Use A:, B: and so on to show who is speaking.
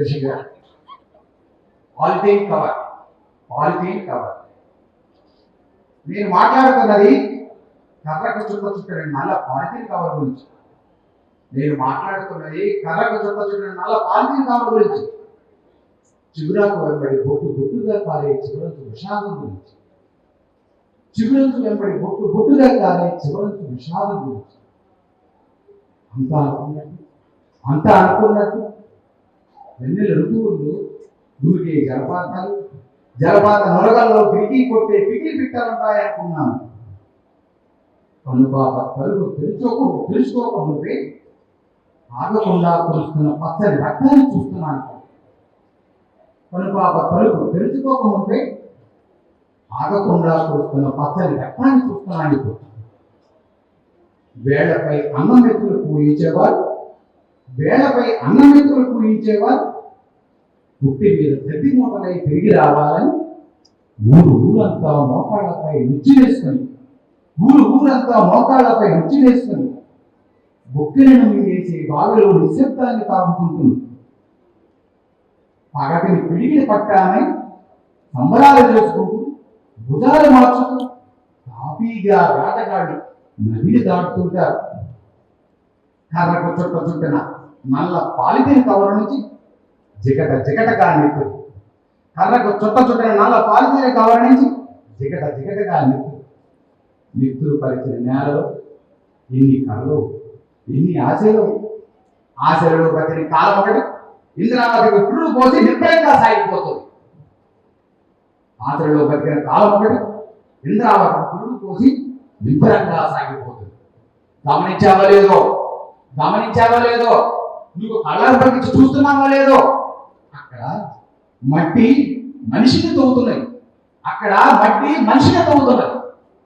A: శశిగా polythene cover. నేను మాట్లాడుతున్నది కర్రకు చుట్టని నల్ల పాలిథిన్ కవర్ గురించి. చిగురాకు వెంబడి బొట్టుగా కాలే చిగురంతు విషాదం గురించి. అంతా అనుకున్నట్టు వెన్నెల ఋతువుల్లో దూకే జలపాత నొరగల్లో పిరికి కొట్టే పికిలి పిట్టాలుంటాయనుకున్నాను. కనుపాప కలుగు తెలుసుకోకముందే ఆగకుండా కురుస్తున్న పచ్చని రక్తాన్ని చూస్తున్నాను. వేళపై అన్నమెత్తులు పూయించేవారు పుట్టి మీద ప్రతి మూటలై తిరిగి రావాలని ఊరంతా మోకాళ్ళపై నుచ్చి వేసుకొని బొక్కెలను వేసే బావిలో నిశ్శబ్దాన్ని తాగుతుంటుంది. పగటిని పిడికిని పట్టానై సంబరాలు చేసుకుంటూ భుజాలు మార్చుతూ కాపీగా వేటగాడు నదిని దాటుతుంటారు. కర్రకు చుట్టన నల్ల పాలిథిన్ కవర్ నుంచి జిగటగా నెత్తురు. నిత్తురు పరిచిన నేలలో ఎన్ని కళ్ళు, ఎన్ని ఆశలలో బతిని కాలం ఒకటి ఇంద్రావతికి పురుడు పోసి నిర్భయంగా సాగిపోతుంది. గమనించావో లేదో నీకు కళ్ళను పట్టించి చూస్తున్నావో లేదో అక్కడ మట్టి మనిషిని తవ్వుతున్నది.